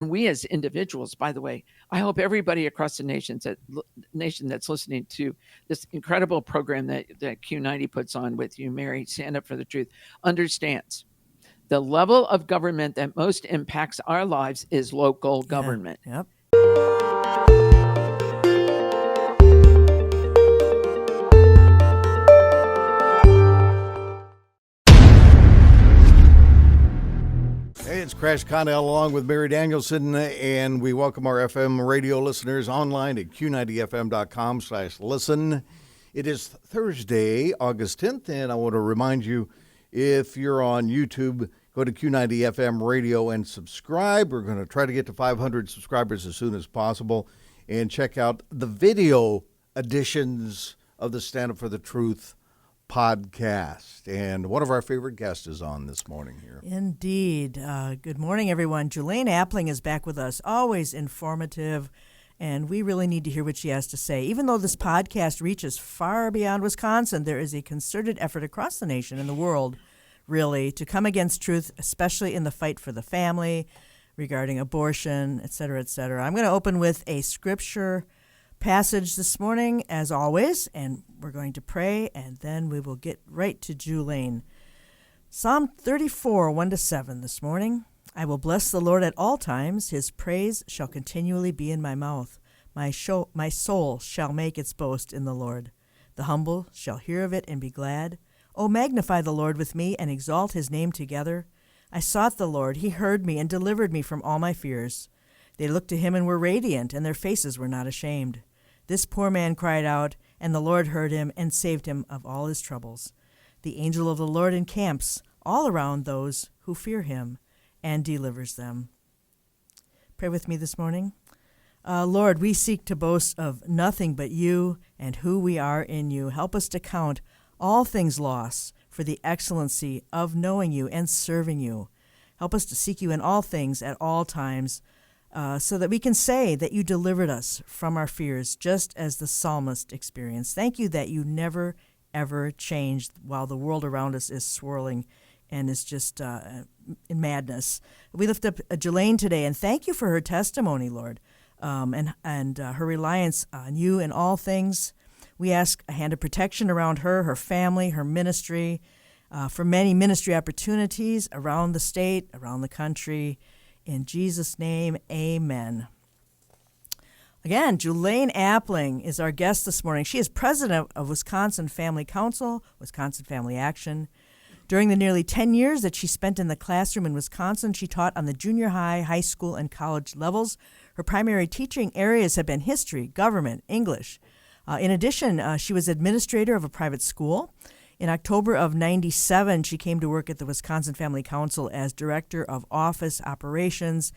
we as individuals, by the way, I hope everybody across the nation that's listening to this incredible program that Q90 puts on with you, Mary, Stand Up for the Truth, understands the level of government that most impacts our lives is local Yeah. government. Yep. Hey, it's Crash Connell along with Mary Danielsen, and we welcome our FM radio listeners online at q90fm.com/listen. It is Thursday, August 10th, and I want to remind you, if you're on YouTube, go to Q90FM radio and subscribe. We're going to try to get to 500 subscribers as soon as possible, and check out the video editions of the Stand Up for the Truth podcast. And one of our favorite guests is on this morning here. Indeed. Good morning, everyone. Julaine Appling is back with us, always informative, and we really need to hear what she has to say. Even though this podcast reaches far beyond Wisconsin, there is a concerted effort across the nation and the world, really, to come against truth, especially in the fight for the family, regarding abortion, et cetera, et cetera. I'm going to open with a scripture passage this morning, as always, and we're going to pray, and then we will get right to Julaine. Psalm 34, 1-7 this morning. I will bless the Lord at all times. His praise shall continually be in my mouth. My soul shall make its boast in the Lord. The humble shall hear of it and be glad. O magnify the Lord with me and exalt his name together. I sought the Lord. He heard me and delivered me from all my fears. They looked to him and were radiant, and their faces were not ashamed. This poor man cried out, and the Lord heard him and saved him of all his troubles. The angel of the Lord encamps all around those who fear him and delivers them. Pray with me this morning. Lord, we seek to boast of nothing but you and who we are in you. Help us to count all things lost for the excellency of knowing you and serving you. Help us to seek you in all things at all times, so that we can say that you delivered us from our fears, just as the psalmist experienced. Thank you that you never, ever changed while the world around us is swirling and is just in madness. We lift up Julaine today, and thank you for her testimony, Lord, and her reliance on you in all things. We ask a hand of protection around her, her family, her ministry, for many ministry opportunities around the state, around the country. In Jesus' name, amen. Again, Julaine Appling is our guest this morning. She is president of Wisconsin Family Council, Wisconsin Family Action. During the nearly 10 years that she spent in the classroom in Wisconsin, she taught on the junior high, high school, and college levels. Her primary teaching areas have been history, government, English. In addition, she was administrator of a private school. In October of 97, she came to work at the Wisconsin Family Council as Director of Office Operations,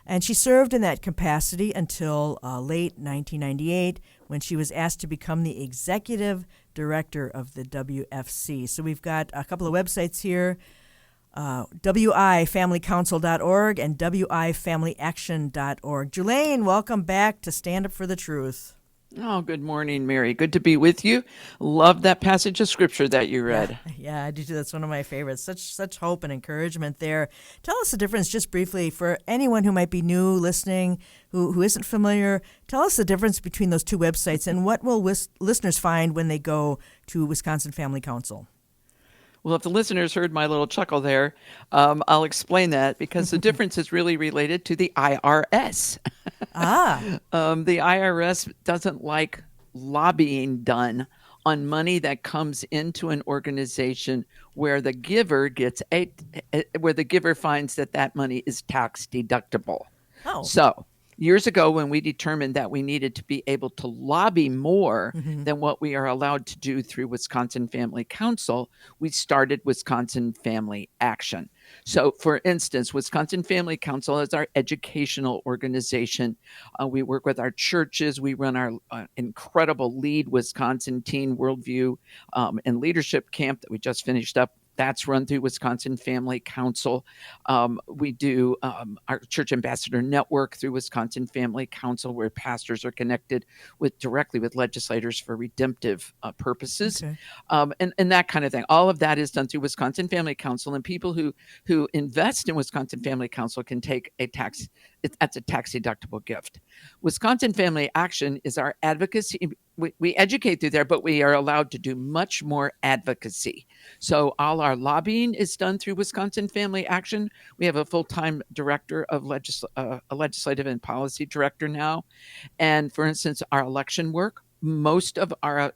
and she served in that capacity until late 1998 when she was asked to become the Executive Director of the WFC. So we've got a couple of websites here, wifamilycouncil.org and wifamilyaction.org. Julaine, welcome back to Stand Up for the Truth. Oh, good morning, Mary. Good to be with you. Love that passage of scripture that you read. Yeah, I do too. That's one of my favorites. Such hope and encouragement there. Tell us the difference just briefly for anyone who might be new listening, who isn't familiar. Tell us the difference between those two websites and what will listeners find when they go to Wisconsin Family Council. Well, if the listeners heard my little chuckle there, I'll explain that because the difference is really related to the IRS. The IRS doesn't like lobbying done on money that comes into an organization where the giver where the giver finds that money is tax deductible. Oh. So years ago, when we determined that we needed to be able to lobby more than what we are allowed to do through Wisconsin Family Council, we started Wisconsin Family Action. So, for instance, Wisconsin Family Council is our educational organization. We work with our churches. We run our incredible Lead Wisconsin Teen Worldview and Leadership Camp that we just finished up. That's run through Wisconsin Family Council. We do our Church Ambassador Network through Wisconsin Family Council, where pastors are connected directly with legislators for redemptive purposes, Okay. and that kind of thing. All of that is done through Wisconsin Family Council, and people who invest in Wisconsin Family Council can take a tax That's a tax deductible gift. Wisconsin Family Action is our advocacy. We educate through there, but we are allowed to do much more advocacy. So all our lobbying is done through Wisconsin Family Action. We have a full-time director of a legislative and policy director now. And for instance, our election work, most of our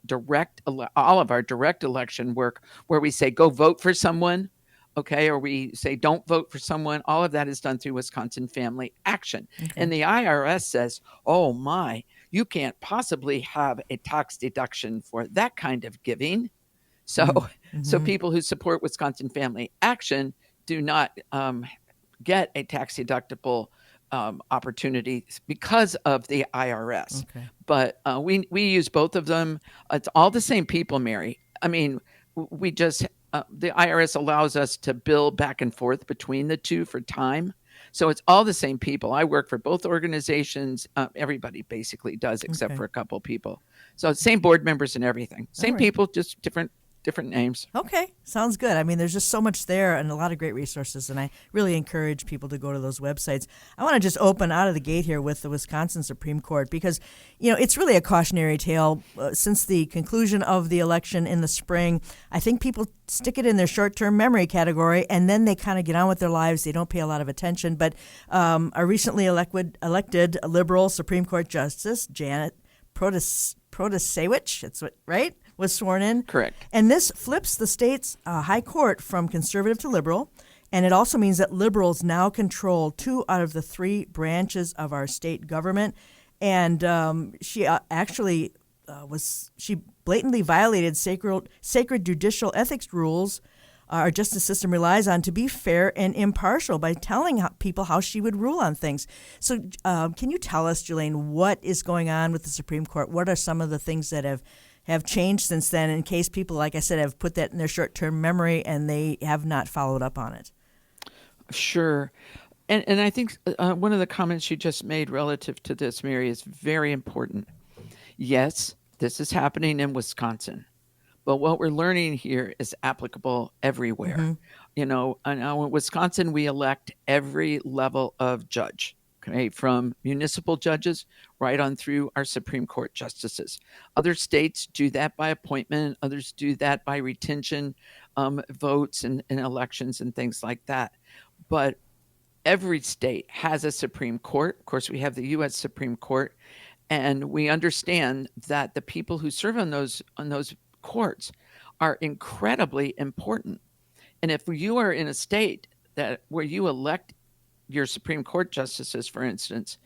all of our direct election work, where we say go vote for someone, okay, or we say don't vote for someone, all of that is done through Wisconsin Family Action. Okay. And the IRS says, oh my, you can't possibly have a tax deduction for that kind of giving. So, so Mm-hmm. people who support Wisconsin Family Action do not get a tax deductible opportunity because of the IRS. Okay. But we use both of them. It's all the same people, Mary. I mean, we just the IRS allows us to bill back and forth between the two for time. So it's all the same people. I work for both organizations. Everybody basically does, except Okay. for a couple of people. So same board members and everything. Same right. people, just different names. Okay, sounds good. I mean, there's just so much there and a lot of great resources, and I really encourage people to go to those websites. I want to just open out of the gate here with the Wisconsin Supreme Court because, it's really a cautionary tale. Since the conclusion of the election in the spring, I think people stick it in their short-term memory category, and then they kind of get on with their lives. They don't pay a lot of attention. But our recently elected liberal Supreme Court Justice, Janet Protasewicz, that's what, right? Was sworn in. Correct. And this flips the state's high court from conservative to liberal. And it also means that liberals now control 2 out of the 3 branches of our state government. And she actually she blatantly violated sacred judicial ethics rules our justice system relies on to be fair and impartial by telling people how she would rule on things. So can you tell us, Julaine, what is going on with the Supreme Court? What are some of the things that have changed since then, in case people, like I said, have put that in their short-term memory and they have not followed up on it? Sure. And I think one of the comments you just made relative to this, Mary, is very important. Yes, this is happening in Wisconsin, but what we're learning here is applicable everywhere. Mm-hmm. In Wisconsin, we elect every level of judge, okay, from municipal judges right on through our Supreme Court justices. Other states do that by appointment. Others do that by retention votes and elections and things like that. But every state has a Supreme Court. Of course, we have the U.S. Supreme Court, and we understand that the people who serve on those courts are incredibly important. And if you are in a state where you elect your Supreme Court justices, for instance,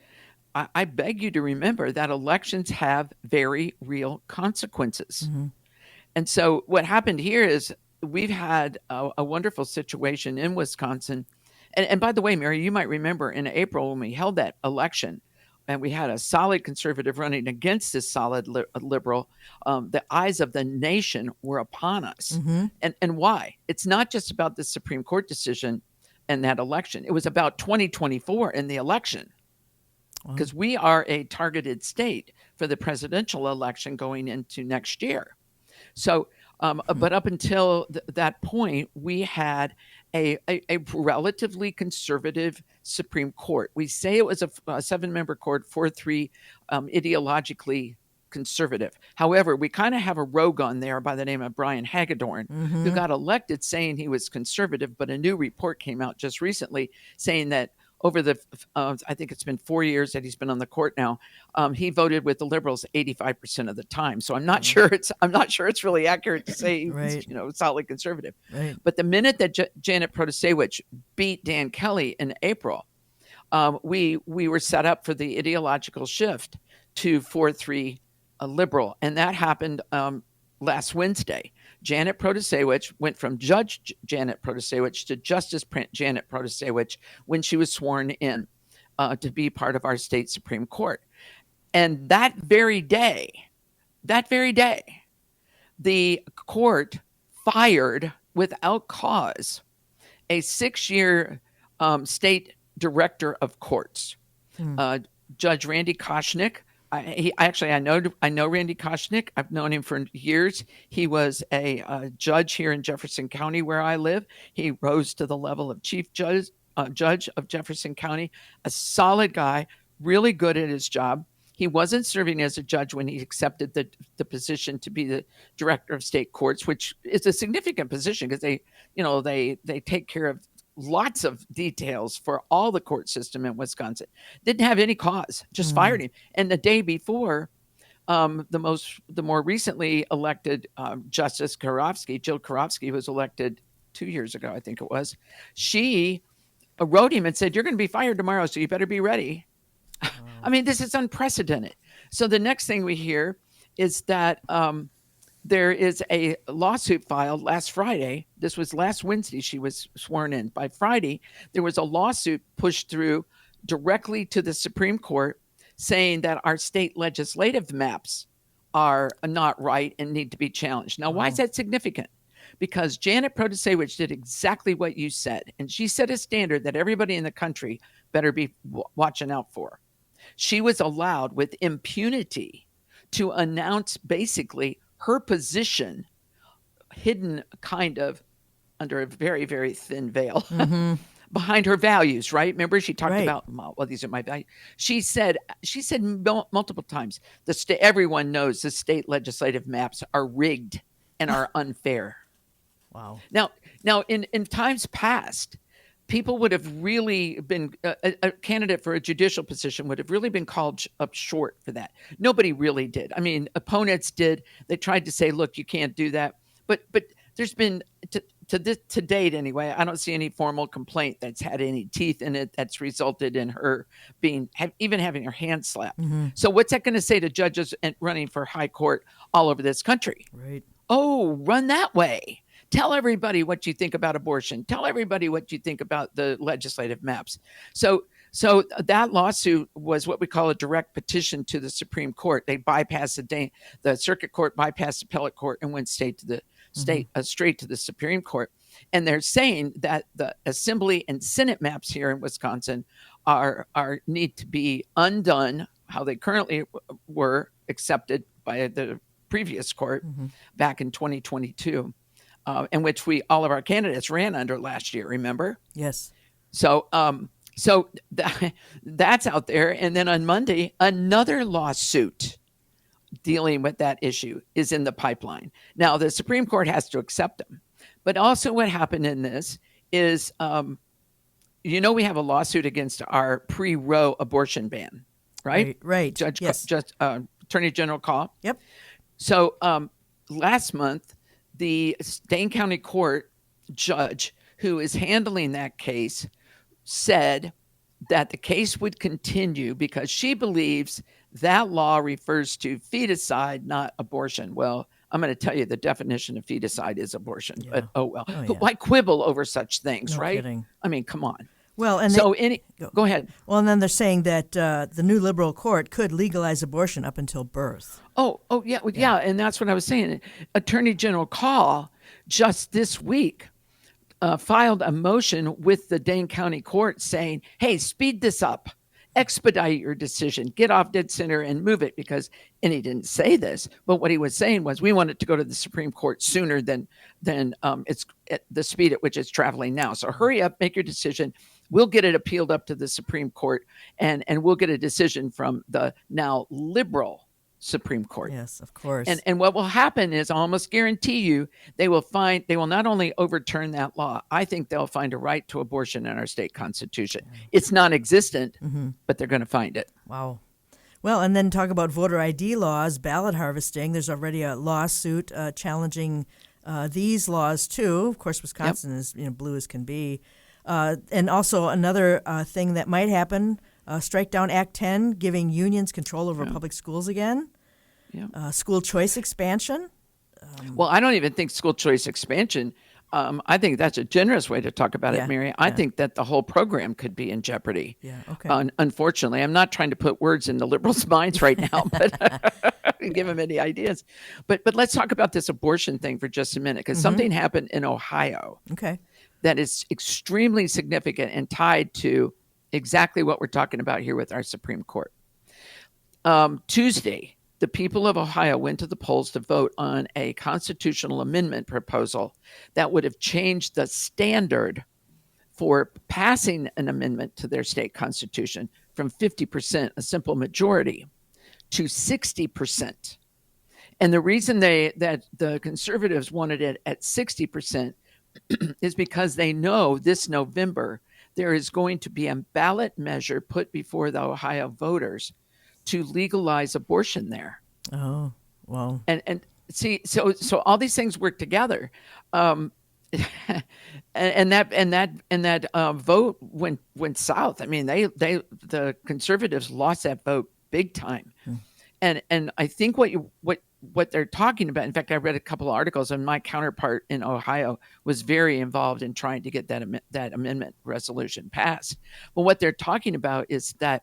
I beg you to remember that elections have very real consequences. Mm-hmm. And so what happened here is we've had a wonderful situation in Wisconsin. And by the way, Mary, you might remember in April when we held that election and we had a solid conservative running against this solid liberal, the eyes of the nation were upon us. Mm-hmm. And why? It's not just about the Supreme Court decision and that election. It was about 2024 in the election, because we are a targeted state for the presidential election going into next year. So, but up until that point, we had a relatively conservative Supreme Court. We say it was a 7-member court, 4-3 ideologically conservative. However, we kind of have a rogue on there by the name of Brian Hagedorn, Mm-hmm. who got elected saying he was conservative, but a new report came out just recently saying that over the, I think it's been 4 years that he's been on the court now, he voted with the liberals 85% of the time. So I'm not sure it's really accurate to say he was, Right. solidly conservative. Right. But the minute that Janet Protasewicz beat Dan Kelly in April, we were set up for the ideological shift to 4-3 liberal, and that happened last Wednesday. Janet Protasewicz went from Judge Janet Protasewicz to Justice Janet Protasewicz when she was sworn in to be part of our state Supreme Court. And that very day, the court fired without cause a 6-year state director of courts, Judge Randy Koshnick. I know Randy Koshnick. I've known him for years. He was a judge here in Jefferson County where I live. He rose to the level of chief judge judge of Jefferson County, a solid guy, really good at his job. He wasn't serving as a judge when he accepted the position to be the director of state courts, which is a significant position because they take care of lots of details for all the court system in Wisconsin. Didn't have any cause, just fired him. And the day before, the more recently elected Justice Jill Karofsky was elected 2 years ago, I think it was. She wrote him and said, "You're going to be fired tomorrow, so you better be ready." I mean, this is unprecedented. So the next thing we hear is that there is a lawsuit filed last Friday. This was last Wednesday. She was sworn in. By Friday, there was a lawsuit pushed through directly to the Supreme Court saying that our state legislative maps are not right and need to be challenged. Now, why is that significant? Because Janet Protasewicz did exactly what you said, and she set a standard that everybody in the country better be watching out for. She was allowed with impunity to announce basically her position, hidden kind of under a very, very thin veil, behind her values, right? Remember, she talked about, well, these are my values. She said multiple times, everyone knows the state legislative maps are rigged and are unfair. Wow. Now, in times past, people would have really been a candidate for a judicial position would have really been called up short for that. Nobody really did. I mean, opponents did. They tried to say, "Look, you can't do that." But there's been to date anyway. I don't see any formal complaint that's had any teeth in it that's resulted in her even having her hand slapped. So what's that going to say to judges running for high court all over this country? Right. Oh, run that way. Tell everybody what you think about abortion. Tell everybody what you think about the legislative maps. So that lawsuit was what we call a direct petition to the Supreme Court. They bypassed the circuit court, bypassed the appellate court, and went straight to the Supreme Court. And they're saying that the Assembly and Senate maps here in Wisconsin are need to be undone, how they currently were accepted by the previous court back in 2022. In which all of our candidates ran under last year, remember? Yes. So that's out there. And then on Monday, another lawsuit dealing with that issue is in the pipeline. Now, the Supreme Court has to accept them. But also what happened in this is, we have a lawsuit against our pre-Roe abortion ban, right? Right. Attorney General Call. Yep. So last month, the Dane County Court judge who is handling that case said that the case would continue because she believes that law refers to feticide, not abortion. Well, I'm going to tell you the definition of feticide is abortion. Yeah. But But why quibble over such things, no right? Kidding. I mean, come on. Well, and go ahead. Well, and then they're saying that the new liberal court could legalize abortion up until birth. Yeah, and that's what I was saying. Attorney General Call just this week filed a motion with the Dane County Court saying, "Hey, speed this up, expedite your decision, get off dead center and move it," and he didn't say this, but what he was saying was, we want it to go to the Supreme Court sooner than it's at the speed at which it's traveling now. So hurry up, make your decision. We'll get it appealed up to the Supreme Court, and we'll get a decision from the now liberal Supreme Court. Yes, of course. And what will happen is, I almost guarantee you, they will not only overturn that law, I think they'll find a right to abortion in our state constitution. It's non-existent, but they're going to find it. Wow. Well, and then talk about voter ID laws, ballot harvesting. There's already a lawsuit challenging these laws too. Of course, Wisconsin is blue as can be. And also another thing that might happen, strike down Act 10, giving unions control over public schools again. Yeah. School choice expansion. Well, I don't even think school choice expansion. I think that's a generous way to talk about it, Mary. I think that the whole program could be in jeopardy. Yeah, okay. Unfortunately, I'm not trying to put words in the liberals' minds right now, but give them any ideas. But let's talk about this abortion thing for just a minute, because something happened in Ohio. Okay. That is extremely significant and tied to exactly what we're talking about here with our Supreme Court. Tuesday, the people of Ohio went to the polls to vote on a constitutional amendment proposal that would have changed the standard for passing an amendment to their state constitution from 50%, a simple majority, to 60%. And the reason that the conservatives wanted it at 60% is because they know this November there is going to be a ballot measure put before the Ohio voters to legalize abortion there. Oh, well. And see, so all these things work together. And that vote went south. I mean, the conservatives lost that vote big time. And I think what they're talking about. In fact, I read a couple of articles, and my counterpart in Ohio was very involved in trying to get that amendment resolution passed. But what they're talking about is that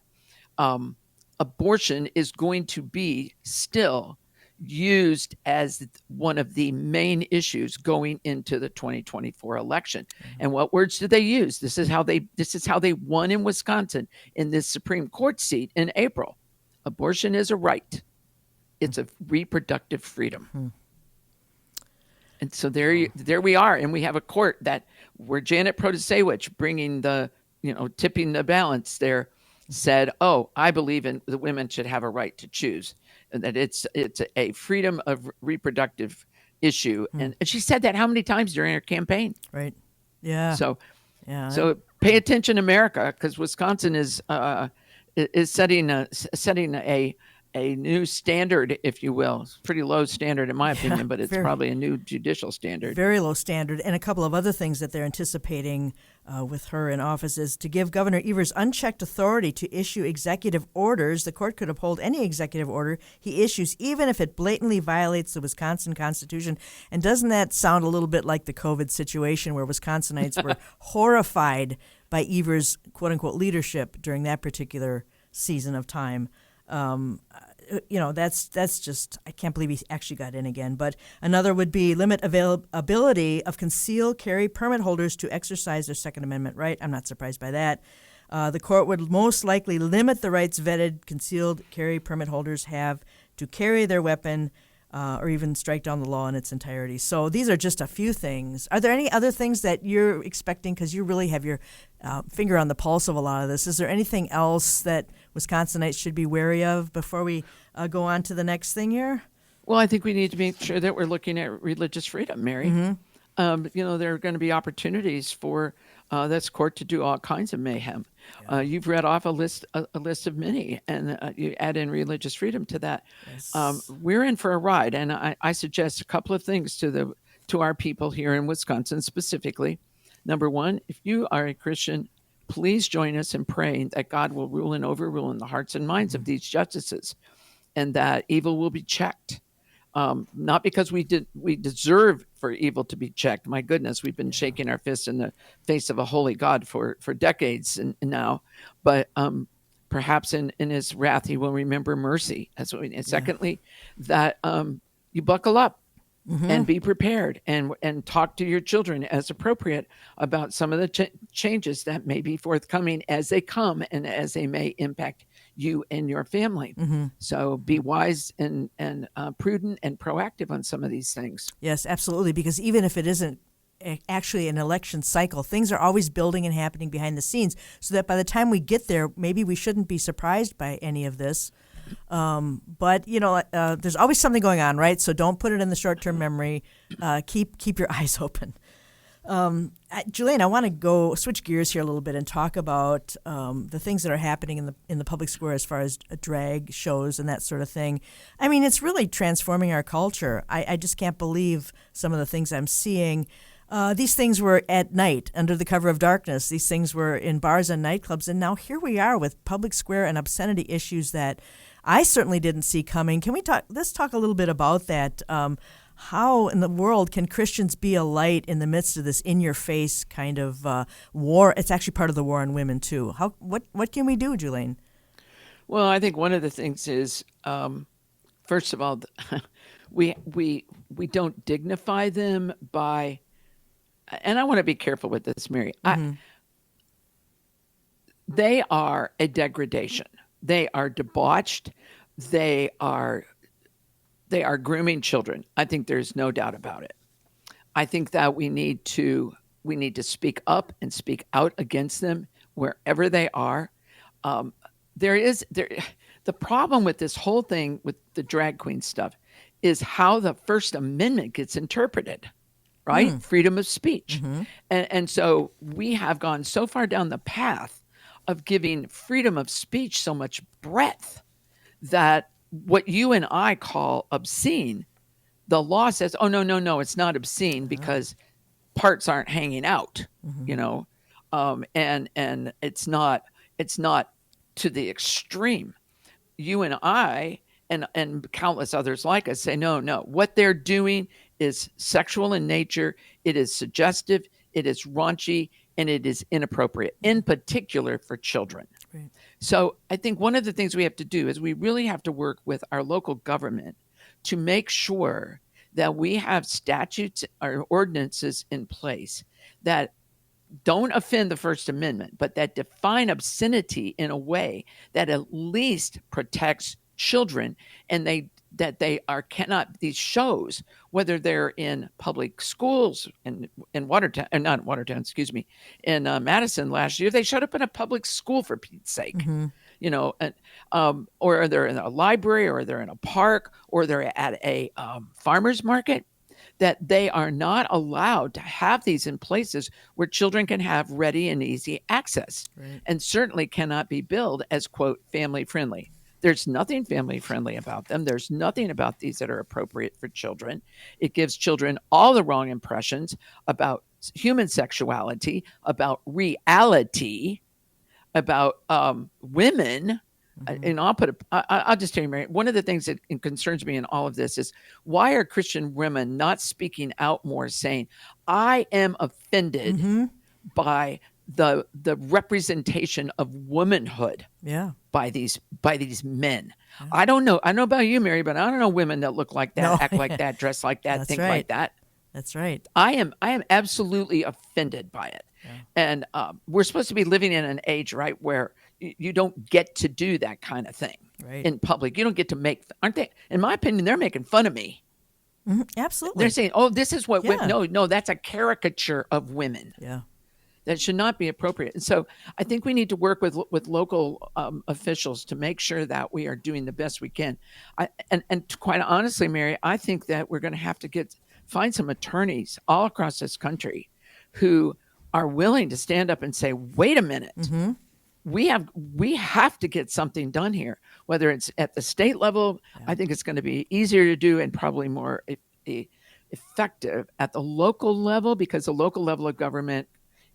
abortion is going to be still used as one of the main issues going into the 2024 election. And what words do they use? This is how they won in Wisconsin in this Supreme Court seat in April. Abortion is a right. It's a reproductive freedom. And so there we are, and we have a court where Janet Protasewicz bringing tipping the balance there said, "Oh, I believe in the women should have a right to choose, and that it's a freedom of reproductive issue." And she said that how many times during her campaign? Right. Yeah. So pay attention, America, because Wisconsin is setting a new standard, if you will. It's a pretty low standard in my opinion, but it's probably a new judicial standard. Very low standard. And a couple of other things that they're anticipating with her in office is to give Governor Evers unchecked authority to issue executive orders. The court could uphold any executive order he issues, even if it blatantly violates the Wisconsin Constitution. And doesn't that sound a little bit like the COVID situation where Wisconsinites were horrified by Evers' quote-unquote leadership during that particular season of time? That's just, I can't believe he actually got in again. But another would be limit availability of concealed carry permit holders to exercise their Second Amendment right. I'm not surprised by that. The court would most likely limit the rights vetted concealed carry permit holders have to carry their weapon or even strike down the law in its entirety. So these are just a few things. Are there any other things that you're expecting? Because you really have your finger on the pulse of a lot of this. Is there anything else that Wisconsinites should be wary of before we go on to the next thing here? Well, I think we need to make sure that we're looking at religious freedom, Mary. There are going to be opportunities for this court to do all kinds of mayhem. You've read off a list of many, and you add in religious freedom to that. Yes. We're in for a ride, and I suggest a couple of things to our people here in Wisconsin specifically. Number one, if you are a Christian, please join us in praying that God will rule and overrule in the hearts and minds of these justices, and that evil will be checked. Not because we deserve for evil to be checked. My goodness, we've been shaking our fists in the face of a holy God for decades now. But perhaps in his wrath, he will remember mercy. That's what we need. Secondly, that you buckle up and be prepared and talk to your children as appropriate about some of the changes that may be forthcoming as they come and as they may impact you and your family. So be wise and prudent and proactive on some of these things. Yes, absolutely. Because even if it isn't actually an election cycle, things are always building and happening behind the scenes, so that by the time we get there, maybe we shouldn't be surprised by any of this. But there's always something going on, right? So don't put it in the short-term memory. Keep your eyes open. Julaine, I want to switch gears here a little bit and talk about the things that are happening in the public square as far as drag shows and that sort of thing. I mean, it's really transforming our culture. I just can't believe some of the things I'm seeing. These things were at night, under the cover of darkness. These things were in bars and nightclubs, and now here we are with public square and obscenity issues that I certainly didn't see coming. Let's talk a little bit about that. How in the world can Christians be a light in the midst of this in-your-face kind of war? It's actually part of the war on women too. What can we do, Julaine? Well, I think one of the things is, first of all, we don't dignify them by, and I want to be careful with this, Mary. They are a degradation. They are debauched. They are grooming children. I think there's no doubt about it. I think that we need to We need to speak up and speak out against them wherever they are. Um, the problem with this whole thing with the drag queen stuff is how the First Amendment gets interpreted, right? Freedom of speech. And so we have gone so far down the path of giving freedom of speech so much breadth that what you and I call obscene, the law says, oh, no, it's not obscene because parts aren't hanging out, you know, and it's not to the extreme. You and I and countless others like us say, no, what they're doing is sexual in nature. It is suggestive. It is raunchy, and it is inappropriate, in particular for children. Right. So I think one of the things we have to do is we really have to work with our local government to make sure that we have statutes or ordinances in place that don't offend the First Amendment, but that define obscenity in a way that at least protects children, and they cannot, these shows, whether they're in public schools in Watertown, or not Watertown, excuse me, in Madison last year, they showed up in a public school for Pete's sake, you know, or they're in a library, or they're in a park, or they're at a farmer's market. That they are not allowed to have these in places where children can have ready and easy access, and certainly cannot be billed as, quote, family friendly. There's nothing family friendly about them. There's nothing about these that are appropriate for children. It gives children all the wrong impressions about human sexuality, about reality, about women. And I'll just tell you, Mary, one of the things that concerns me in all of this is, why are Christian women not speaking out more, saying, I am offended by the representation of womanhood by these men. I don't know about you, Mary, but I don't know women that look like that, act like that, dress like that, think like that. That's right. I am absolutely offended by it. And we're supposed to be living in an age, right, where you don't get to do that kind of thing in public. You don't get to make, aren't they? In my opinion, they're making fun of me. Absolutely. They're saying, oh, this is what women, no, that's a caricature of women. Yeah. That should not be appropriate. And so I think we need to work with local officials to make sure that we are doing the best we can. And quite honestly, Mary, I think that we're going to have to find some attorneys all across this country who are willing to stand up and say, wait a minute, we have to get something done here, whether it's at the state level. I think it's going to be easier to do and probably more effective at the local level, because the local level of government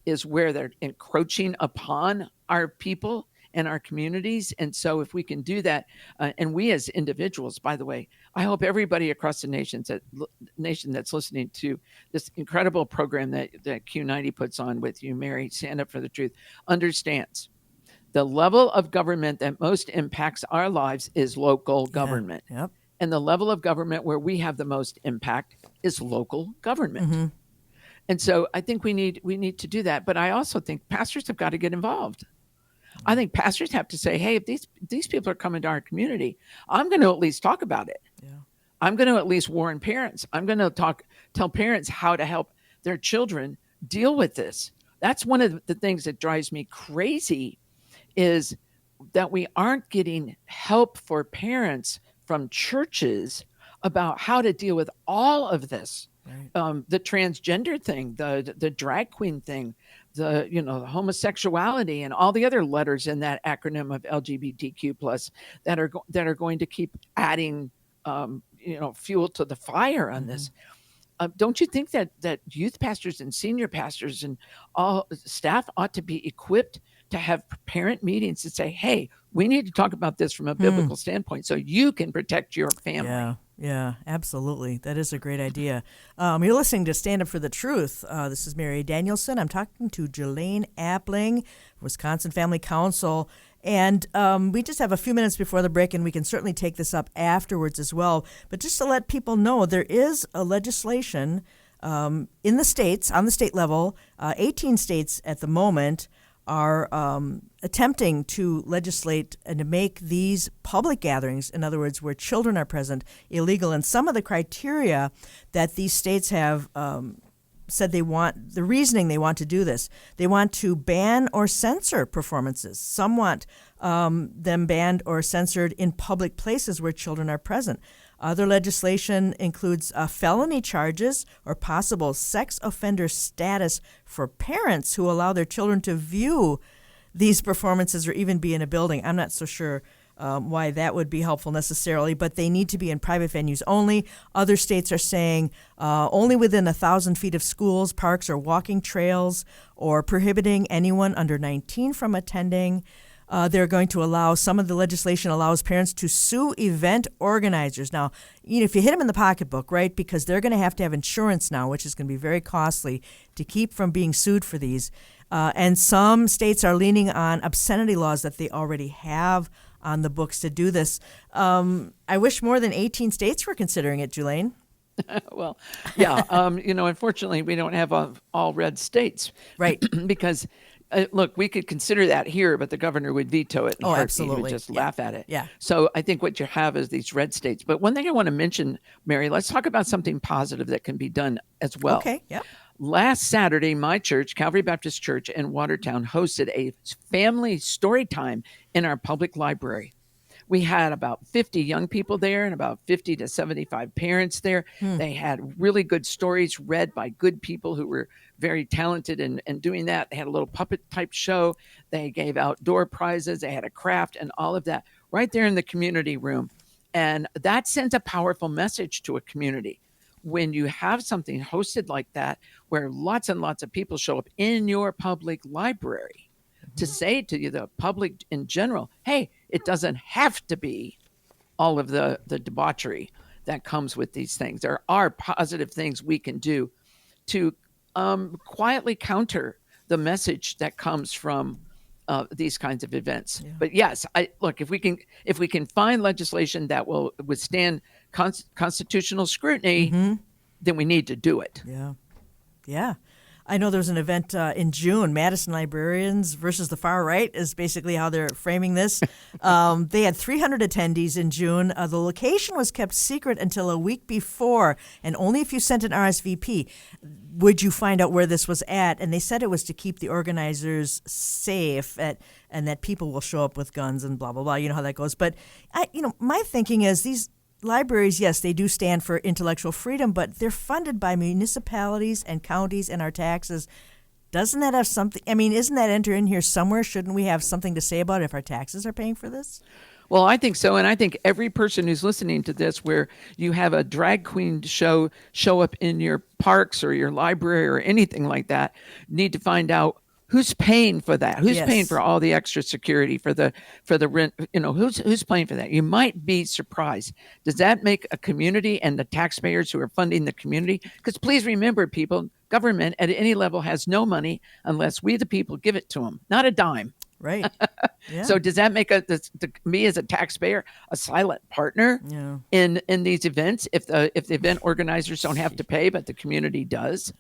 is where they're encroaching upon our people and our communities. And so if we can do that, and we as individuals, by the way, I hope everybody across the nation that's listening to this incredible program that Q90 puts on with you, Mary, Stand Up for the Truth, understands the level of government that most impacts our lives is local government. Yep. And the level of government where we have the most impact is local government. And so I think we need to do that. But I also think pastors have got to get involved. I think pastors have to say, hey, if these people are coming to our community, I'm going to at least talk about it. Yeah. I'm going to at least warn parents. I'm going to tell parents how to help their children deal with this. That's one of the things that drives me crazy, is that we aren't getting help for parents from churches about how to deal with all of this. Right. The transgender thing, the drag queen thing, the homosexuality, and all the other letters in that acronym of LGBTQ plus that are going to keep adding fuel to the fire on this. Don't you think that youth pastors and senior pastors and all staff ought to be equipped to have parent meetings to say, hey, we need to talk about this from a biblical standpoint so you can protect your family? Yeah, absolutely. That is a great idea. You're listening to Stand Up for the Truth. This is Mary Danielsen. I'm talking to Julaine Appling, Wisconsin Family Council. And we just have a few minutes before the break, and we can certainly take this up afterwards as well. But just to let people know, there is a legislation in the states, on the state level. 18 states at the moment are attempting to legislate and to make these public gatherings, in other words, where children are present, illegal. And some of the criteria that these states have said the reasoning they want to do this. They want to ban or censor performances. Some want them banned or censored in public places where children are present. Other legislation includes felony charges or possible sex offender status for parents who allow their children to view these performances or even be in a building. I'm not so sure why that would be helpful necessarily, but they need to be in private venues only. Other states are saying only within 1,000 feet of schools, parks, or walking trails, or prohibiting anyone under 19 from attending. They're going to allow, some of the legislation allows parents to sue event organizers. Now, if you hit them in the pocketbook, right, because they're going to have insurance now, which is going to be very costly to keep from being sued for these. And some states are leaning on obscenity laws that they already have on the books to do this. I wish more than 18 states were considering it, Julaine. Well, yeah. Unfortunately, we don't have all red states. Right. Because, look, we could consider that here, but the governor would veto it. Absolutely. He would just laugh at it. Yeah. So I think what you have is these red states. But one thing I want to mention, Mary, let's talk about something positive that can be done as well. Okay, yeah. Last Saturday, my church, Calvary Baptist Church in Watertown, hosted a family story time in our public library. We had about 50 young people there and about 50 to 75 parents there. They had really good stories read by good people who were very talented in doing that. They had a little puppet type show. They gave outdoor prizes. They had a craft and all of that right there in the community room. And that sends a powerful message to a community. When you have something hosted like that, where lots and lots of people show up in your public library to say to the public in general, hey, it doesn't have to be all of the debauchery that comes with these things. There are positive things we can do to quietly counter the message that comes from these kinds of events. Yeah. But yes, if we can find legislation that will withstand constitutional scrutiny, then we need to do it. Yeah. Yeah. I know there's an event in June, Madison Librarians versus the Far Right is basically how they're framing this. They had 300 attendees in June. The location was kept secret until a week before, and only if you sent an RSVP would you find out where this was at. And they said it was to keep the organizers safe and that people will show up with guns and blah, blah, blah. You know how that goes. But, my thinking is these libraries, yes, they do stand for intellectual freedom, but they're funded by municipalities and counties and our taxes. Doesn't that have something? I mean, isn't that enter in here somewhere? Shouldn't we have something to say about it if our taxes are paying for this? Well, I think so. And I think every person who's listening to this, where you have a drag queen show up in your parks or your library or anything like that, need to find out who's paying for that? Who's paying for all the extra security for the rent? Who's paying for that? You might be surprised. Does that make a community and the taxpayers who are funding the community? Because please remember, people, government at any level has no unless we the people give it to them, not a dime. Right. Yeah. So does that make me as a taxpayer a silent partner in these events if the event organizers don't have to pay but the community does?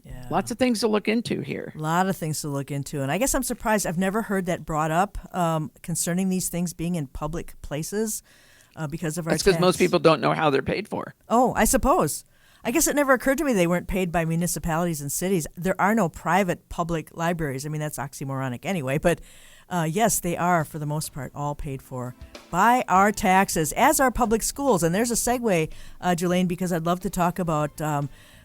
Yeah. Lots of things to look into here. A lot of things to look into. And I guess I'm surprised. I've never heard that brought up concerning these things being in public places because of our tax. That's because most people don't know how they're paid for. Oh, I suppose. I guess it never occurred to me they weren't paid by municipalities and cities. There are no private public libraries. I mean, that's oxymoronic anyway. But yes, they are, for the most part, all paid for by our taxes, as are public schools. And there's a segue, Julaine, because I'd love to talk about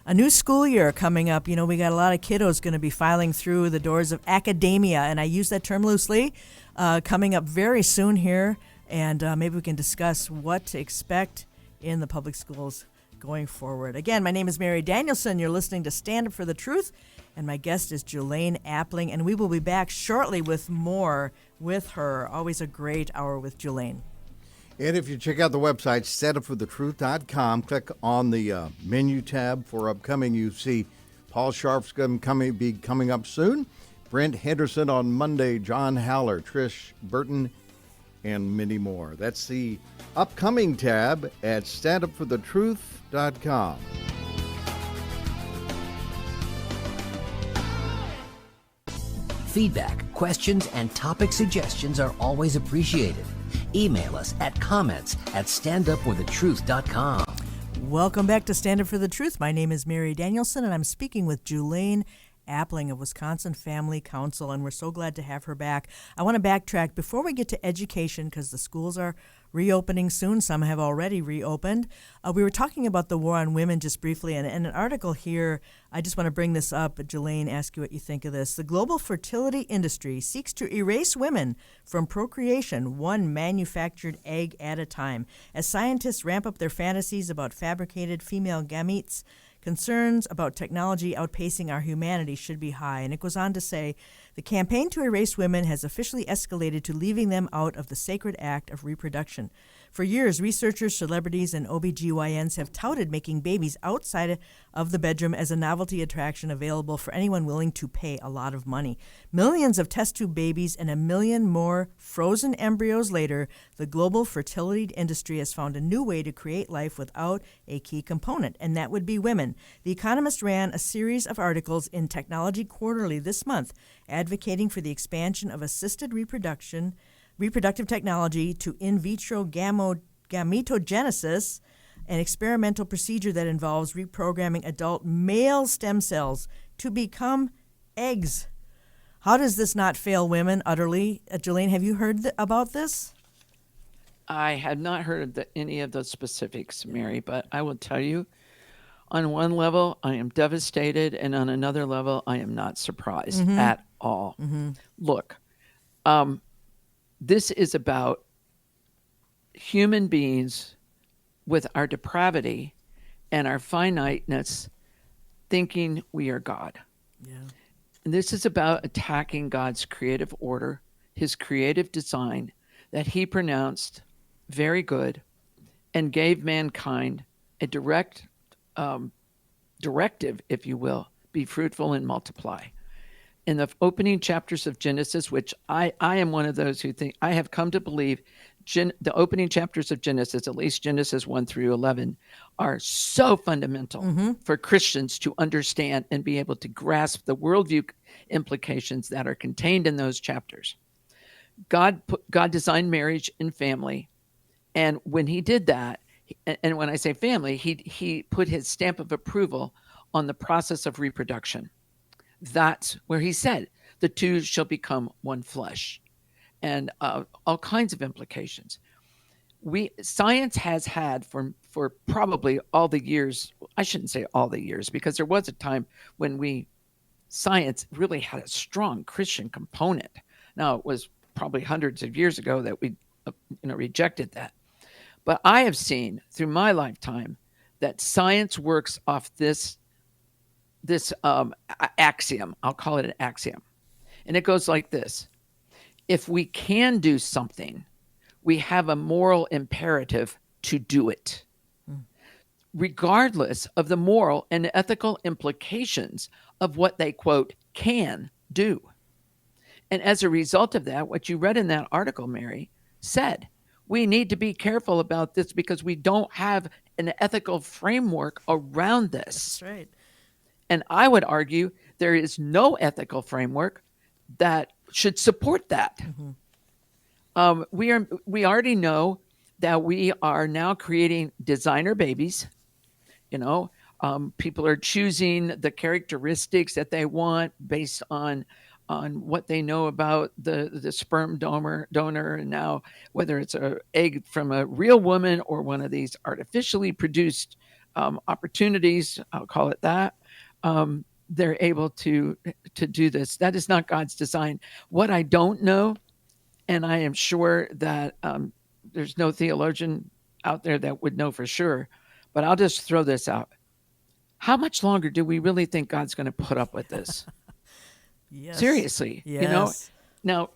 a new school year coming up. You know, we got a lot of kiddos going to be filing through the doors of academia, and I use that term loosely, coming up very soon here. And maybe we can discuss what to expect in the public schools going forward. Again, my name is Mary Danielsen. You're listening to Stand Up for the Truth, and my guest is Julaine Appling, and we will be back shortly with more with her. Always a great hour with Julaine. And if you check out the website, standupforthetruth.com, click on the menu tab for upcoming. You see Paul Sharp's going to be coming up soon, Brent Henderson on Monday, John Haller, Trish Burton, and many more. That's the upcoming tab at standupforthetruth.com. Feedback, questions, and topic suggestions are always appreciated. Email us at comments@standupforthetruth.com. Welcome back to Stand Up for the Truth. My name is Mary Danielsen, and I'm speaking with Julaine Appling of Wisconsin Family Council, and we're so glad to have her back. I want to backtrack before we get to education because the schools are reopening soon. Some have already reopened. We were talking about the war on women just briefly, and an article here, I just want to bring this up, Julaine, ask you what you think of this. The global fertility industry seeks to erase women from procreation, one manufactured egg at a time. As scientists ramp up their fantasies about fabricated female gametes, concerns about technology outpacing our humanity should be high. And it goes on to say, the campaign to erase women has officially escalated to leaving them out of the sacred act of reproduction. For years, researchers, celebrities, and OBGYNs have touted making babies outside of the bedroom as a novelty attraction available for anyone willing to pay a lot of money. Millions of test tube babies and 1 million more frozen embryos later, the global fertility industry has found a new way to create life without a key component, and that would be women. The Economist ran a series of articles in Technology Quarterly this month advocating for the expansion of assisted reproductive technology to in vitro gametogenesis, an experimental procedure that involves reprogramming adult male stem cells to become eggs. How does this not fail women utterly? Julaine, have you heard about this? I had not heard of any of those specifics, Mary, but I will tell you, on one level, I am devastated, and on another level, I am not surprised at all. Look, this is about human beings with our depravity and our finiteness thinking we are God. Yeah. And this is about attacking God's creative order, his creative design that he pronounced very good and gave mankind a directive, if you will, be fruitful and multiply. In the opening chapters of Genesis, which I am one of those who think, I have come to believe the opening chapters of Genesis, at least Genesis 1 through 11, are so fundamental for Christians to understand and be able to grasp the worldview implications that are contained in those chapters. God designed marriage and family, and when he did that, and when I say family, he put his stamp of approval on the process of reproduction. That's where he said, the two shall become one flesh, and all kinds of implications. Science has had for probably all the years, I shouldn't say all the years, because there was a time when science really had a strong Christian component. Now, it was probably hundreds of years ago that we rejected that. But I have seen through my lifetime that science works off this axiom. I'll call it an axiom. And it goes like this. If we can do something, we have a moral imperative to do it, regardless of the moral and ethical implications of what they, quote, can do. And as a result of that, what you read in that article, Mary, said, we need to be careful about this because we don't have an ethical framework around this. That's right. And I would argue there is no ethical framework that should support that. We already know that we are now creating designer babies. People are choosing the characteristics that they want based on what they know about the sperm donor, and now whether it's an egg from a real woman or one of these artificially produced opportunities, I'll call it that. They're able to do this. That is not God's design. What I don't know, and I am sure that there's no theologian out there that would know for sure, but I'll just throw this out. How much longer do we really think God's going to put up with this? Yes. Seriously, Yes. Now,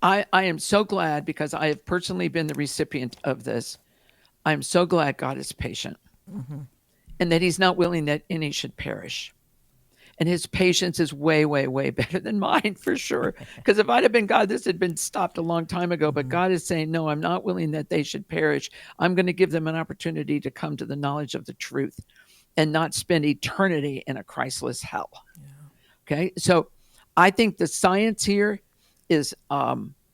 I am so glad because I have personally been the recipient of this. I'm so glad God is patient and that he's not willing that any should perish. And his patience is way, way, way better than mine for sure. Because if I'd have been God, this had been stopped a long time ago. But God is saying, no, I'm not willing that they should perish. I'm going to give them an opportunity to come to the knowledge of the truth and not spend eternity in a Christless hell. Yeah. Okay, so I think the science here is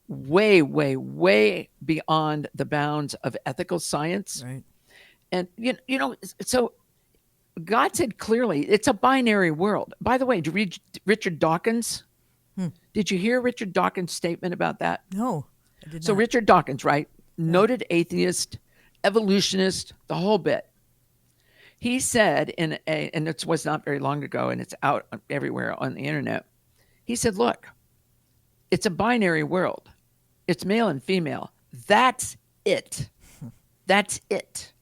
way, way, way beyond the bounds of ethical science. Right. And so God said clearly, it's a binary world. By the way, did you read Richard Dawkins? Did you hear Richard Dawkins' statement about that? No, I did So not. Richard Dawkins, right? Noted atheist, evolutionist, the whole bit. He said and this was not very long ago, and it's out everywhere on the internet. He said, look, it's a binary world. It's male and female. That's it. That's it.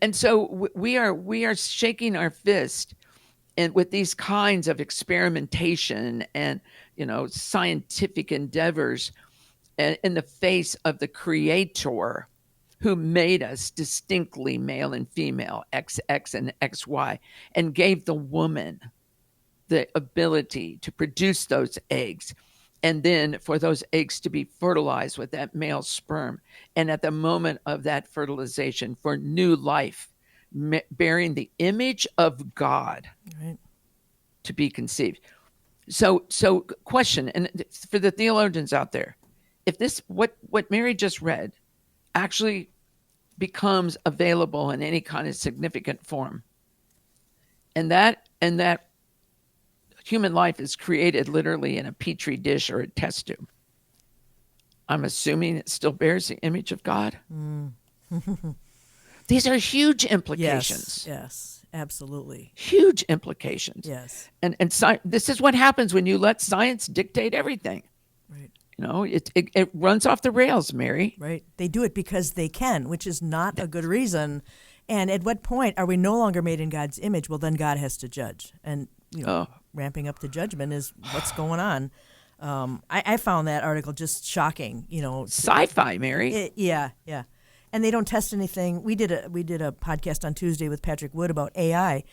And so we are shaking our fist and with these kinds of experimentation and scientific endeavors in the face of the creator who made us distinctly male and female, XX and XY, and gave the woman the ability to produce those eggs and then for those eggs to be fertilized with that male sperm. And at the moment of that fertilization, for new life, bearing the image of God Right. to be conceived. So question, and for the theologians out there, if this, what Mary just read, actually becomes available in any kind of significant form, and that human life is created literally in a petri dish or a test tube, I'm assuming it still bears the image of God. These are huge implications. Yes, absolutely. Huge implications. Yes. And this is what happens when you let science dictate everything. Right. It runs off the rails, Mary. Right. They do it because they can, which is not a good reason. And at what point are we no longer made in God's image? Well, then God has to judge. And, ramping up the judgment is what's going on. I found that article just shocking. Sci-fi, Mary. Yeah. And they don't test anything. We did a podcast on Tuesday with Patrick Wood about AI.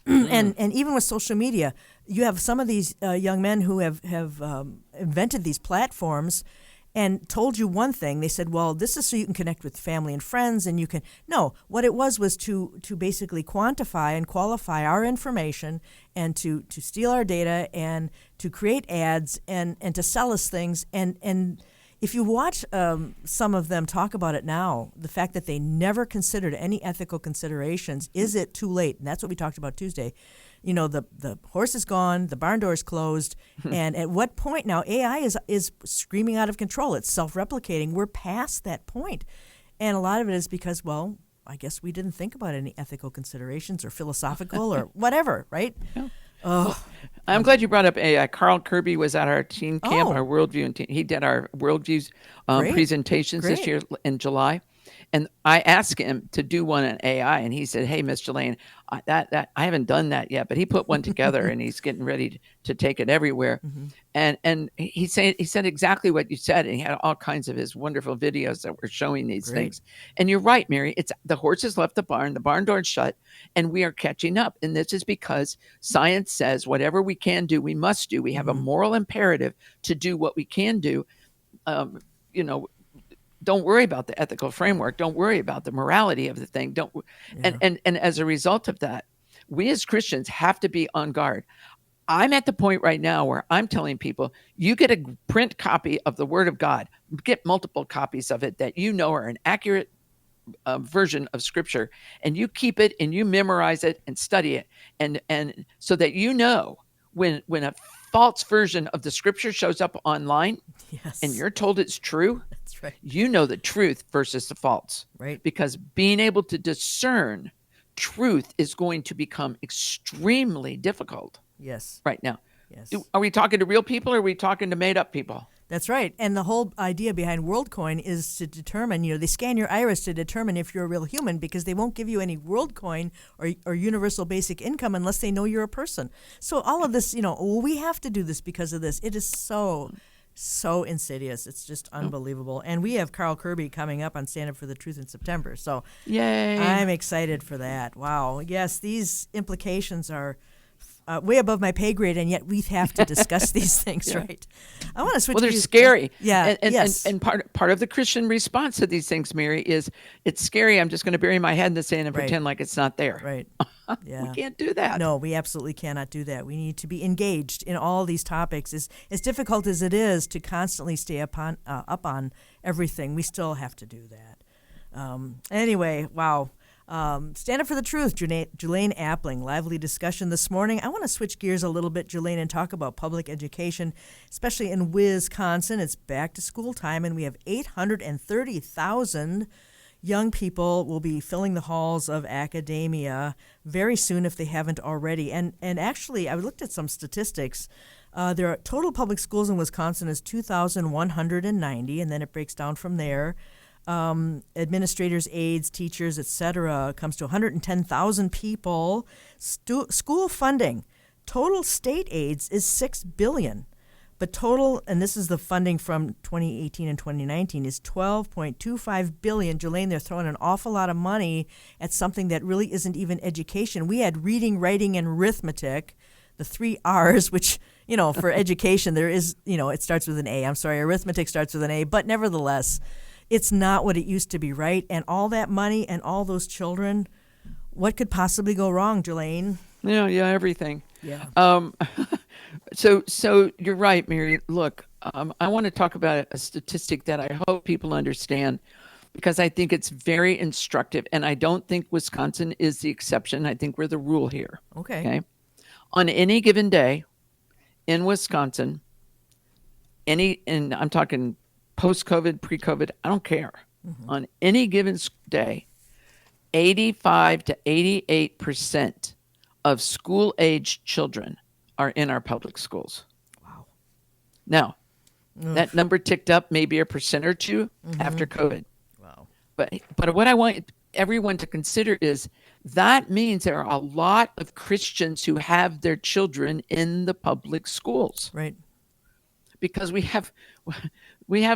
And even with social media, you have some of these young men who have invented these platforms and told you one thing. They said, well, this is so you can connect with family and friends, and you can. No, what it was to basically quantify and qualify our information and to steal our data and to create ads and to sell us things. And if you watch some of them talk about it now, the fact that they never considered any ethical considerations, is it too late? And that's what we talked about Tuesday. The horse is gone, the barn door is closed, and at what point now AI is screaming out of control. It's self-replicating. We're past that point. And a lot of it is because, well, I guess we didn't think about any ethical considerations or philosophical or whatever, right? Yeah. Oh, I'm glad you brought up AI. Carl Kirby was at our teen camp, Oh. our Worldview, and he did our Worldviews Great. presentations this Great. year in July. And I asked him to do one on AI, and he said, "Hey, Miss Julaine, that I haven't done that yet, but he put one together, and he's getting ready to take it everywhere." And he said exactly what you said, and he had all kinds of his wonderful videos that were showing these Great. things. And you're right, Mary. It's the horse has left the barn door's shut, and we are catching up. And this is because science says whatever we can do, we must do. We have a moral imperative to do what we can do. Don't worry about the ethical framework. Don't worry about the morality of the thing. And as a result of that, we as Christians have to be on guard. I'm at the point right now where I'm telling people, you get a print copy of the Word of God, get multiple copies of it that are an accurate version of Scripture, and you keep it and you memorize it and study it, and so that when a false version of the Scripture shows up online, yes. and you're told it's true, That's right. you know the truth versus the false. Right. Because being able to discern truth is going to become extremely difficult Yes. right now. Yes. Are we talking to real people or are we talking to made up people? That's right. And the whole idea behind WorldCoin is to determine, they scan your iris to determine if you're a real human, because they won't give you any WorldCoin or universal basic income unless they know you're a person. So all of this, we have to do this because of this. It is so insidious. It's just unbelievable. And we have Carl Kirby coming up on Stand Up for the Truth in September. So Yay. I'm excited for that. Wow. Yes, these implications are way above my pay grade, and yet we have to discuss these things, right? I want to switch. Well, they're gears. scary. Yeah. And, yes. and part of the Christian response to these things, Mary, is it's scary. I'm just going to bury my head in the sand and Right. pretend like it's not there. Right. Yeah. We can't do that. No, we absolutely cannot do that. We need to be engaged in all these topics. As difficult as it is to constantly stay up on everything, we still have to do that. Anyway, wow. Stand up for the truth, Julaine Appling. Lively discussion this morning. I want to switch gears a little bit, Julaine, and talk about public education, especially in Wisconsin. It's back to school time, and we have 830,000 young people will be filling the halls of academia very soon if they haven't already. And actually, I looked at some statistics. There are total public schools in Wisconsin is 2,190, and then it breaks down from there. Administrators, aides, teachers, etc., comes to 110,000 people. School funding, total state aids is $6 billion, but total, and this is the funding from 2018 and 2019, is $12.25 billion. Julaine, they're throwing an awful lot of money at something that really isn't even education. We had reading, writing, and arithmetic, the 3 R's, which, for education, there is, it starts with an A. I'm sorry, arithmetic starts with an A, but nevertheless, it's not what it used to be, right? And all that money and all those children, what could possibly go wrong, Julaine? Yeah, everything. Yeah. So you're right, Mary. Look, I want to talk about a statistic that I hope people understand because I think it's very instructive, and I don't think Wisconsin is the exception. I think we're the rule here. Okay. On any given day in Wisconsin, and I'm talking post-COVID, pre-COVID, I don't care. Mm-hmm. On any given day, 85 to 88% of school-aged children are in our public schools. Wow. Now, that number ticked up maybe 1% or 2% after COVID. Wow. But what I want everyone to consider is that means there are a lot of Christians who have their children in the public schools. Right. Because we have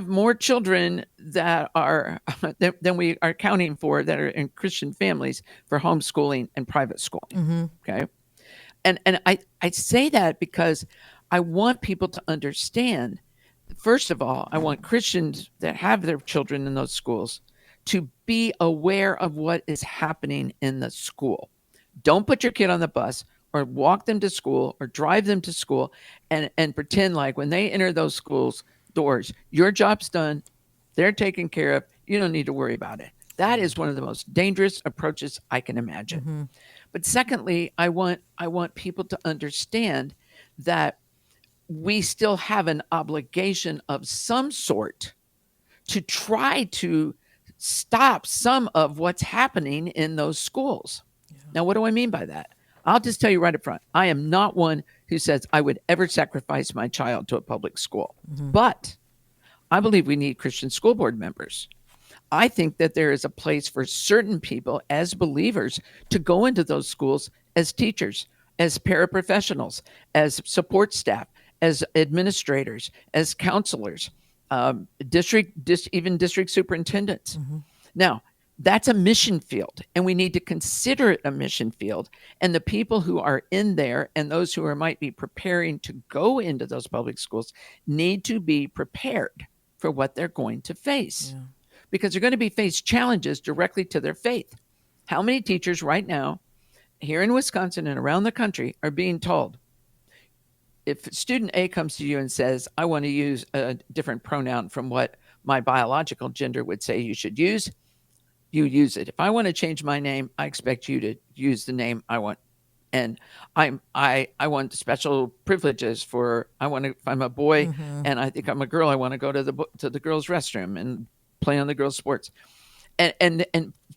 more children that are than we are accounting for that are in Christian families for homeschooling and private schooling. Mm-hmm. Okay. And I say that because I want people to understand, first of all, I want Christians that have their children in those schools to be aware of what is happening in the school. Don't put your kid on the bus or walk them to school or drive them to school and pretend like when they enter those schools doors, your job's done, they're taken care of, you don't need to worry about it. That is one of the most dangerous approaches I can imagine. Mm-hmm. But secondly, I want people to understand that we still have an obligation of some sort to try to stop some of what's happening in those schools. Yeah. Now, what do I mean by that? I'll just tell you right up front, I am not one who says I would ever sacrifice my child to a public school. Mm-hmm. But I believe we need Christian school board members. I think that there is a place for certain people as believers to go into those schools as teachers, as paraprofessionals, as support staff, as administrators, as counselors, even district superintendents. Mm-hmm. Now, that's a mission field, and we need to consider it a mission field. And the people who are in there and those who might be preparing to go into those public schools need to be prepared for what they're going to face. Yeah. Because they're going to be faced challenges directly to their faith. How many teachers right now here in Wisconsin and around the country are being told, if student A comes to you and says, I want to use a different pronoun from what my biological gender would say you should use, you use it. If I want to change my name, I expect you to use the name I want. And I want special privileges if I'm a boy mm-hmm. and I think I'm a girl, I want to go to the girls' restroom and play on the girls' sports. And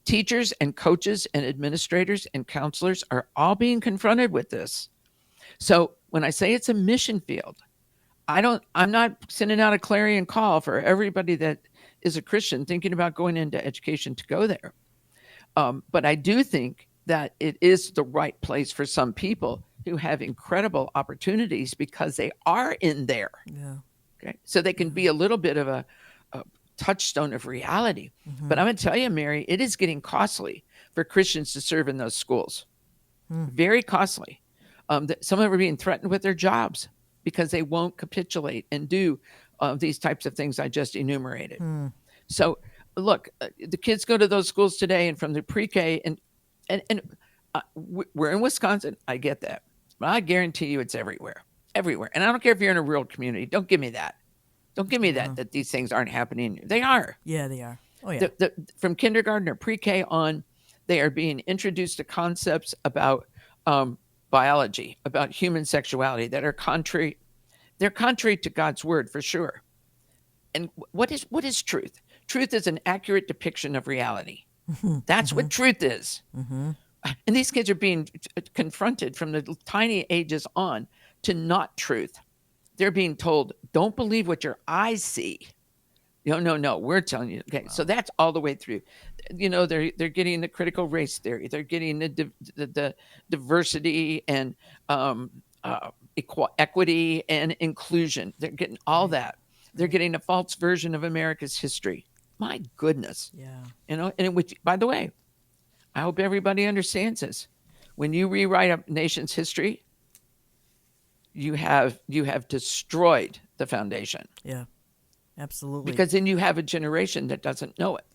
teachers and coaches and administrators and counselors are all being confronted with this. So when I say it's a mission field, I'm not sending out a clarion call for everybody that is a Christian thinking about going into education to go there. But I do think that it is the right place for some people who have incredible opportunities because they are in there. Yeah. Okay. So they can be a little bit of a touchstone of reality. Mm-hmm. But I'm going to tell you, Mary, it is getting costly for Christians to serve in those schools. Very costly. Some of them are being threatened with their jobs because they won't capitulate and do these types of things I just enumerated. So, look, the kids go to those schools today, and from the pre-K, and we're in Wisconsin. I get that, but I guarantee you it's everywhere. And I don't care if you're in a rural community. Don't give me that. Don't give me that these things aren't happening. They are. Yeah, they are. Oh, yeah. From kindergarten or pre-K on, They are being introduced to concepts about biology, about human sexuality that are contrary. They're contrary to God's word for sure. And what is truth? Truth is an accurate depiction of reality. That's what truth is. And these kids are being confronted from the tiny ages on to not truth. They're being told, don't believe what your eyes see. No, we're telling you. Okay, so that's all the way through. They're getting the critical race theory. They're getting the diversity and equity and inclusion. They're getting all that. They're getting a false version of America's history. My goodness. Yeah. And which, by the way, I hope everybody understands this. When you rewrite a nation's history, you have destroyed the foundation. Yeah. Absolutely. Because then you have a generation that doesn't know it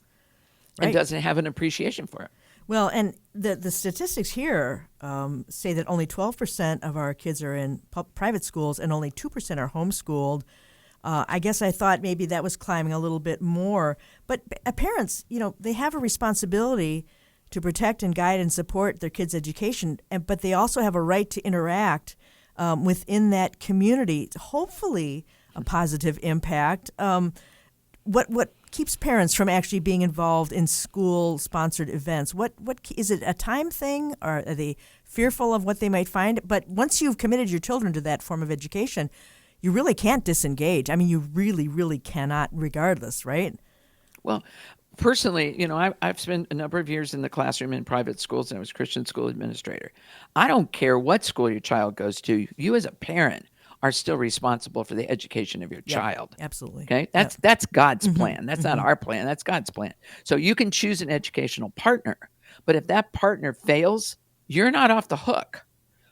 and doesn't have an appreciation for it. Well, and the statistics here say that only 12% of our kids are in private schools and only 2% are homeschooled. I guess I thought maybe that was climbing a little bit more. But parents, they have a responsibility to protect and guide and support their kids' education, but they also have a right to interact within that community, hopefully a positive impact. What keeps parents from actually being involved in school-sponsored events? What is it, a time thing, or are they fearful of what they might find? But once you've committed your children to that form of education, you really can't disengage. I mean, you really, really cannot, regardless, right? Well, personally, I've spent a number of years in the classroom in private schools, and I was a Christian school administrator. I don't care what school your child goes to. You as a parent are still responsible for the education of your child. Absolutely. Okay? That's God's plan. That's not our plan. That's God's plan. So you can choose an educational partner, but if that partner fails, you're not off the hook.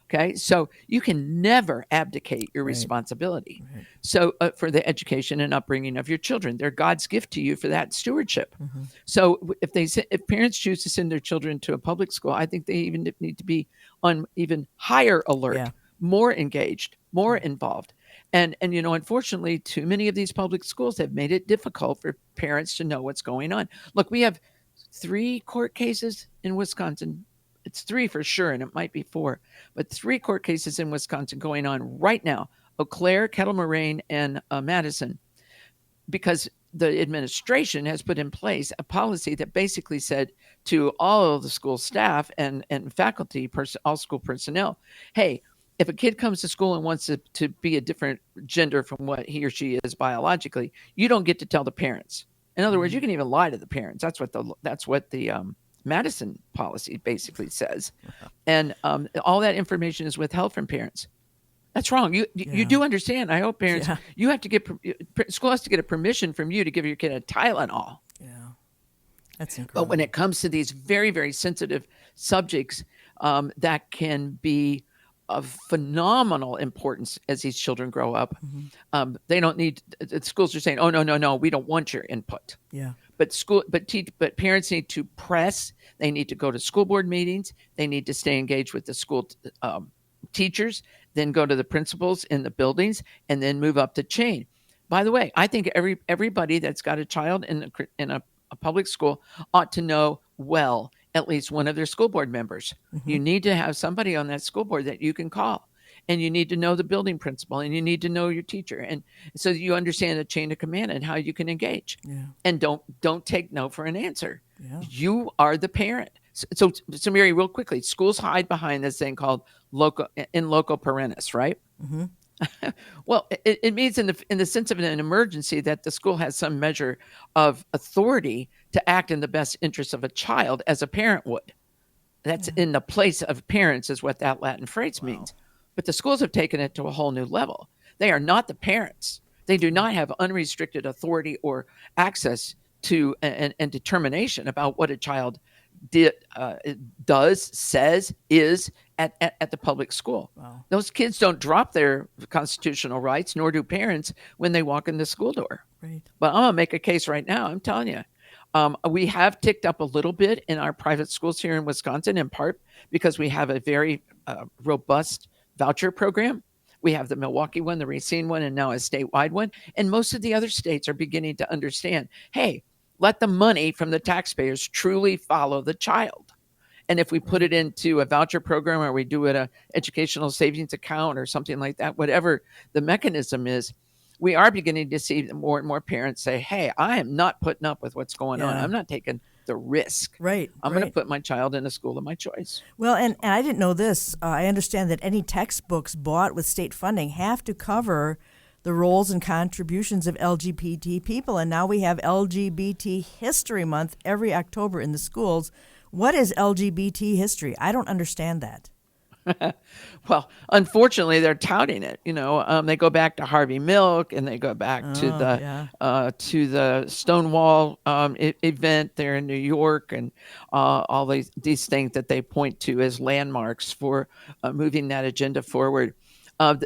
Okay? So you can never abdicate your responsibility. So for the education and upbringing of your children, they're God's gift to you for that stewardship. So if parents choose to send their children to a public school, I think they even need to be on even higher alert, more engaged, more involved. And unfortunately, too many of these public schools have made it difficult for parents to know what's going on. Look, we have 3 court cases in Wisconsin. It's 3 for sure, and it might be 4, but 3 court cases in Wisconsin going on right now: Eau Claire, Kettle Moraine, and Madison, because the administration has put in place a policy that basically said to all of the school staff and faculty, all school personnel, hey, if a kid comes to school and wants to be a different gender from what he or she is biologically, you don't get to tell the parents. In other words, you can even lie to the parents. That's what the Madison policy basically says. And all that information is withheld from parents. That's wrong. You do understand. I hope parents, you have to school has to get a permission from you to give your kid a Tylenol. Yeah. That's incredible. But when it comes to these very, very sensitive subjects that can be of phenomenal importance as these children grow up, they don't need, the schools are saying, oh, no, we don't want your input. Yeah. But parents need to press. They need to go to school board meetings. They need to stay engaged with the school teachers, then go to the principals in the buildings, and then move up the chain. By the way, I think everybody that's got a child in a public school ought to know at least one of their school board members. You need to have somebody on that school board that you can call, and you need to know the building principal, and you need to know your teacher, and so you understand the chain of command and how you can engage. And don't take no for an answer. You are the parent. So Mary, real quickly, schools hide behind this thing called loco parentis, right? Well, it means in the sense of an emergency that the school has some measure of authority to act in the best interest of a child as a parent would. That's in the place of parents is what that Latin phrase means. But the schools have taken it to a whole new level. They are not the parents. They do not have unrestricted authority or access to and determination about what a child does, says, is at the public school. Those kids don't drop their constitutional rights, nor do parents when they walk in the school door. But I'm going to make a case right now. I'm telling you. We have ticked up a little bit in our private schools here in Wisconsin, in part because we have a very robust voucher program. We have the Milwaukee one, the Racine one, and now a statewide one. And most of the other states are beginning to understand, hey, let the money from the taxpayers truly follow the child. And if we put it into a voucher program or we do it a educational savings account or something like that, whatever the mechanism is, we are beginning to see more and more parents say, hey, I am not putting up with what's going on. Yeah. I'm not taking the risk. Right. I'm going to right. put my child in a school of my choice. Well, and I didn't know this. I understand that any textbooks bought with state funding have to cover the roles and contributions of LGBT people. And now we have LGBT History Month every October in the schools. What is LGBT history? I don't understand that. Well, unfortunately, they're touting it. They go back to Harvey Milk, and they go back to the Stonewall event there in New York, and all these things that they point to as landmarks for moving that agenda forward.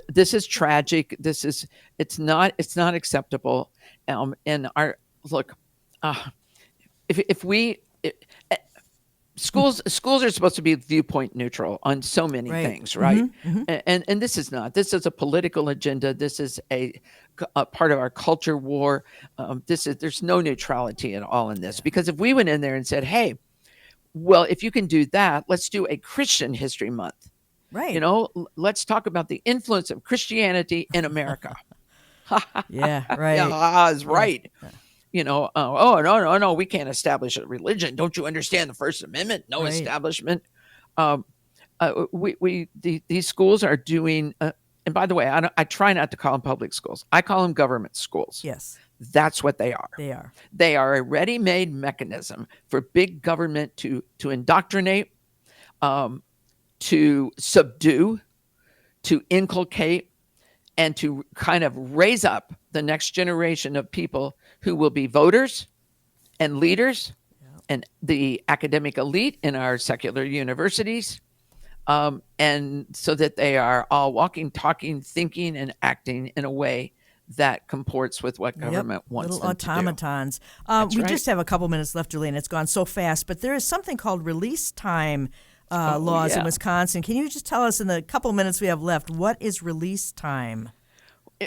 This is tragic. It's not acceptable. And our look, if we. Schools are supposed to be viewpoint neutral on so many things, right? And this is not. This is a political agenda. This is a part of our culture war. There's no neutrality at all in this, because if we went in there and said, hey, well, if you can do that, let's do a Christian History Month. Right. Let's talk about the influence of Christianity in America. Yeah, right. Yeah, is right. Oh, no, we can't establish a religion. Don't you understand the First Amendment? No establishment. These schools are doing, and by the way, I try not to call them public schools. I call them government schools. Yes. That's what they are. They are. They are a ready-made mechanism for big government to indoctrinate, to subdue, to inculcate, and to kind of raise up the next generation of people who will be voters and leaders and the academic elite in our secular universities. And so that they are all walking, talking, thinking, and acting in a way that comports with what government wants Little them to do. automatons. We just have a couple minutes left, Julaine. It's gone so fast. But there is something called release time laws in Wisconsin. Can you just tell us in the couple minutes we have left, what is release time?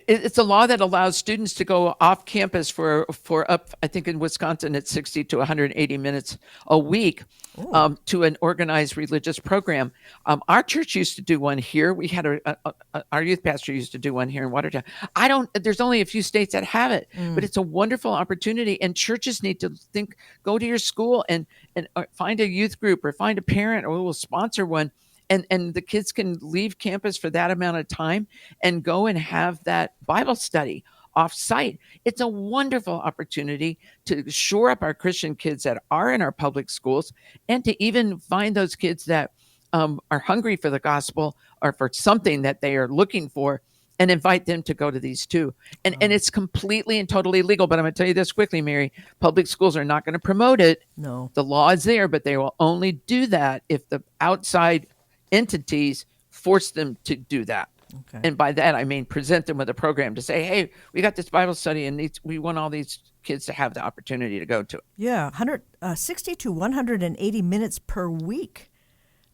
It's a law that allows students to go off campus for up, I think in Wisconsin, it's 60 to 180 minutes a week to an organized religious program. Our church used to do one here. We had our youth pastor used to do one here in Watertown. There's only a few states that have it, but it's a wonderful opportunity. And churches need to go to your school and find a youth group or find a parent, or we'll sponsor one. And the kids can leave campus for that amount of time and go and have that Bible study off-site. It's a wonderful opportunity to shore up our Christian kids that are in our public schools, and to even find those kids that are hungry for the gospel or for something that they are looking for, and invite them to go to these too. And it's completely and totally legal. But I'm going to tell you this quickly, Mary. Public schools are not going to promote it. No. The law is there, but they will only do that if the outside entities force them to do that. Okay. And by that, I mean present them with a program to say, hey, we got this Bible study and we want all these kids to have the opportunity to go to it. Yeah, 60 to 180 minutes per week.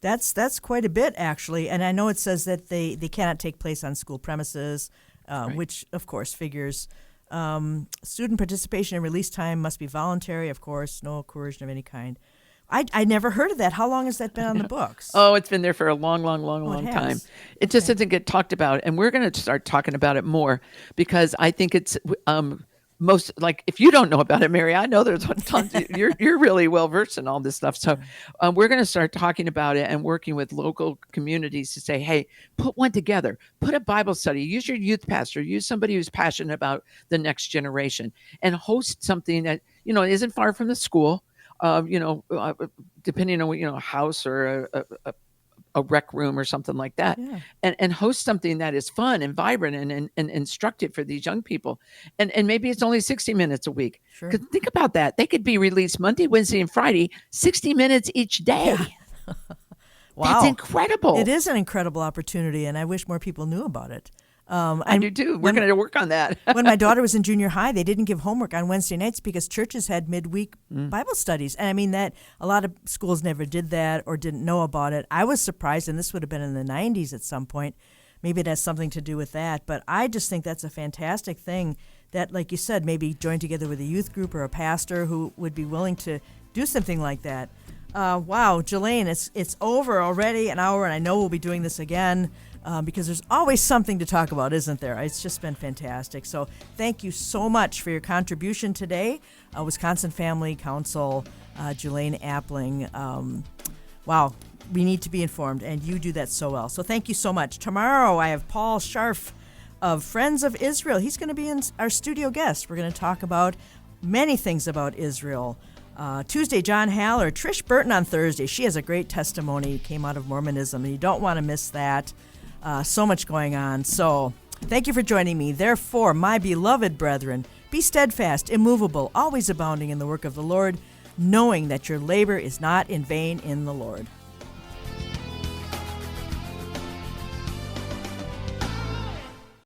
That's quite a bit, actually. And I know it says that they cannot take place on school premises, which, of course, figures. Student participation and release time must be voluntary, of course, no coercion of any kind. I never heard of that. How long has that been on the books? Oh, it's been there for a long time. It just doesn't get talked about. And we're going to start talking about it more, because I think it's most, like, if you don't know about it, Mary, I know there's tons. You're really well versed in all this stuff. So we're going to start talking about it and working with local communities to say, hey, put one together, put a Bible study, use your youth pastor, use somebody who's passionate about the next generation, and host something that, isn't far from the school. Depending on a house or a rec room or something like that, and host something that is fun and vibrant and instructive for these young people. And maybe it's only 60 minutes a week. Sure. 'Cause think about that. They could be released Monday, Wednesday, and Friday, 60 minutes each day. Yeah. Wow. That's incredible. It is an incredible opportunity, and I wish more people knew about it. I do too. We're going to work on that. When my daughter was in junior high, they didn't give homework on Wednesday nights because churches had midweek Bible studies. And I mean, that a lot of schools never did that or didn't know about it. I was surprised, and this would have been in the 90s at some point. Maybe it has something to do with that. But I just think that's a fantastic thing that, like you said, maybe join together with a youth group or a pastor who would be willing to do something like that. Wow, Julaine, it's over already, an hour, and I know we'll be doing this again because there's always something to talk about, isn't there? It's just been fantastic. So thank you so much for your contribution today, Wisconsin Family Council, Julaine Appling. Wow, we need to be informed, and you do that so well. So thank you so much. Tomorrow I have Paul Scharf of Friends of Israel. He's going to be our studio guest. We're going to talk about many things about Israel. Tuesday, John Haller. Trish Burton on Thursday. She has a great testimony, came out of Mormonism, and you don't want to miss that. So much going on. So thank you for joining me. Therefore, my beloved brethren, be steadfast, immovable, always abounding in the work of the Lord, knowing that your labor is not in vain in the Lord.